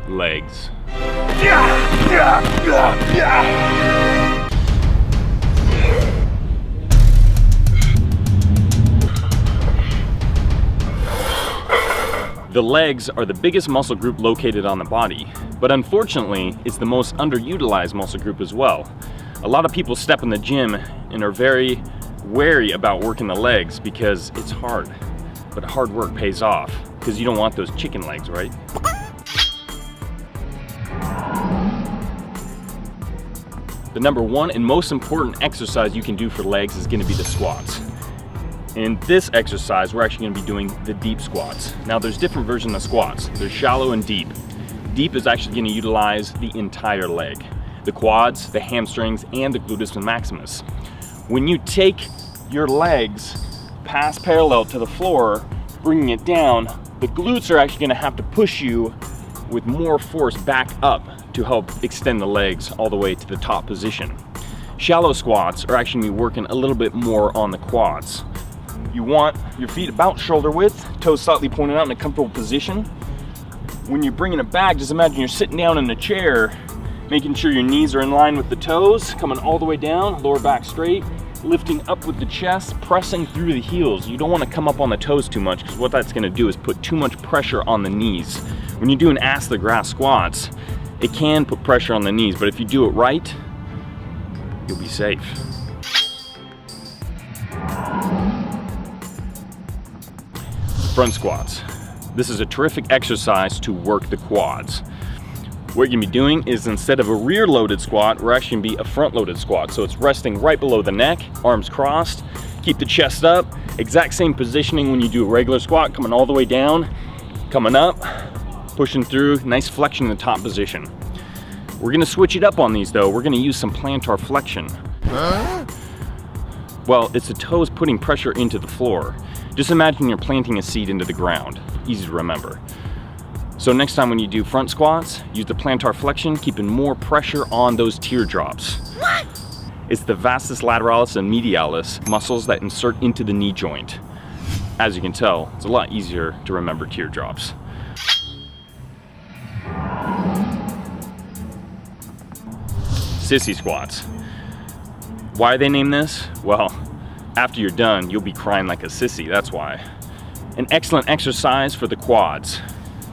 legs. The legs are the biggest muscle group located on the body, but unfortunately, it's the most underutilized muscle group as well. A lot of people step in the gym and are very wary about working the legs because it's hard, but hard work pays off because you don't want those chicken legs, right? The number one and most important exercise you can do for legs is going to be the squats. In this exercise, we're actually going to be doing the deep squats. Now, there's different versions of squats. There's shallow and deep. Deep is actually going to utilize the entire leg, the quads, the hamstrings, and the gluteus maximus. When you take your legs past parallel to the floor, bringing it down, the glutes are actually going to have to push you with more force back up to help extend the legs all the way to the top position. Shallow squats are actually going to be working a little bit more on the quads. You want your feet about shoulder width, toes slightly pointed out in a comfortable position. When you're bringing it back, just imagine you're sitting down in a chair, making sure your knees are in line with the toes, coming all the way down, lower back straight, lifting up with the chest, pressing through the heels. You don't want to come up on the toes too much because what that's going to do is put too much pressure on the knees. When you do an ass to the grass squats, it can put pressure on the knees, but if you do it right, you'll be safe. Front squats. This is a terrific exercise to work the quads. What you're gonna be doing is instead of a rear loaded squat, we're actually gonna be a front loaded squat. So it's resting right below the neck, arms crossed, keep the chest up, exact same positioning when you do a regular squat, coming all the way down, coming up, pushing through, nice flexion in the top position. We're gonna switch it up on these though. We're gonna use some plantar flexion. Well, it's the toes putting pressure into the floor. Just imagine you're planting a seed into the ground. Easy to remember. So next time when you do front squats, use the plantar flexion, keeping more pressure on those teardrops. What? It's the vastus lateralis and medialis muscles that insert into the knee joint. As you can tell, it's a lot easier to remember teardrops. Sissy squats. Why they name this? Well, after you're done, you'll be crying like a sissy, that's why. An excellent exercise for the quads.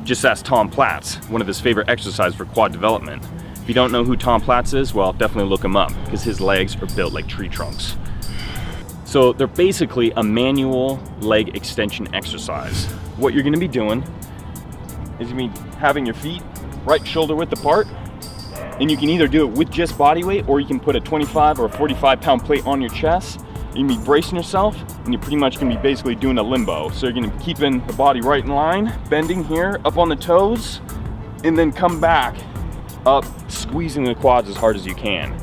Just ask Tom Platz, one of his favorite exercises for quad development. If you don't know who Tom Platz is, well, definitely look him up because his legs are built like tree trunks. So they're basically a manual leg extension exercise. What you're gonna be doing is you're gonna be having your feet right shoulder width apart, and you can either do it with just body weight or you can put a 25 or a 45 pound plate on your chest. You're gonna be bracing yourself and you're pretty much gonna be basically doing a limbo. So you're gonna be keeping the body right in line, bending here, up on the toes, and then come back up, squeezing the quads as hard as you can.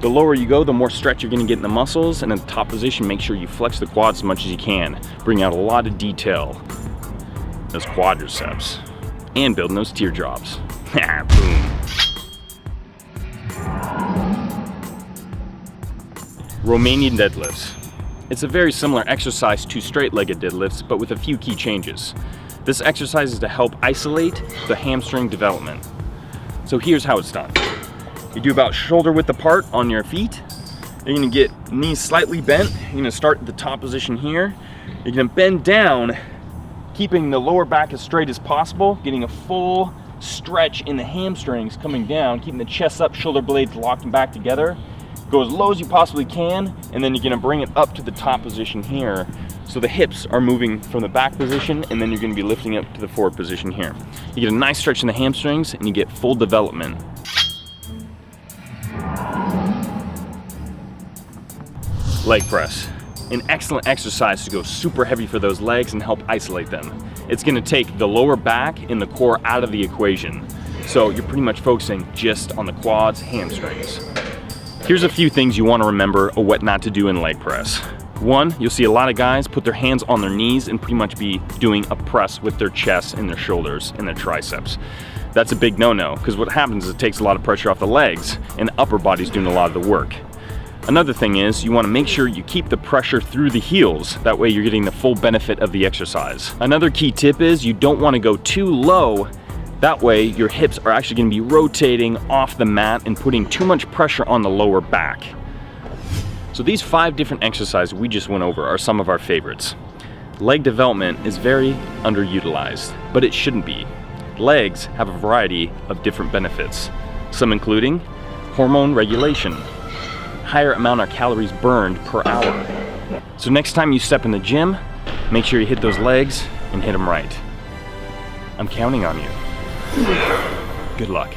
The lower you go, the more stretch you're gonna get in the muscles, and in the top position, make sure you flex the quads as much as you can. Bring out a lot of detail, those quadriceps, and building those teardrops. Boom. Romanian deadlifts. It's a very similar exercise to straight-legged deadlifts, but with a few key changes. This exercise is to help isolate the hamstring development. So here's how it's done. You do about shoulder width apart on your feet. You're gonna get knees slightly bent. You're gonna start at the top position here. You're gonna bend down, keeping the lower back as straight as possible, getting a full stretch in the hamstrings coming down, keeping the chest up, shoulder blades locked and back together. Go as low as you possibly can, and then you're gonna bring it up to the top position here. So the hips are moving from the back position, and then you're gonna be lifting up to the forward position here. You get a nice stretch in the hamstrings, and you get full development. Leg press. An excellent exercise to go super heavy for those legs and help isolate them. It's gonna take the lower back and the core out of the equation. So you're pretty much focusing just on the quads, hamstrings. Here's a few things you want to remember of what not to do in leg press. One, you'll see a lot of guys put their hands on their knees and pretty much be doing a press with their chest and their shoulders and their triceps. That's a big no-no, because what happens is it takes a lot of pressure off the legs and the upper body's doing a lot of the work. Another thing is you want to make sure you keep the pressure through the heels. That way you're getting the full benefit of the exercise. Another key tip is you don't want to go too low That way, your hips are actually going to be rotating off the mat and putting too much pressure on the lower back. So these 5 different exercises we just went over are some of our favorites. Leg development is very underutilized, but it shouldn't be. Legs have a variety of different benefits, some including hormone regulation, higher amount of calories burned per hour. So next time you step in the gym, make sure you hit those legs and hit them right. I'm counting on you. Good luck.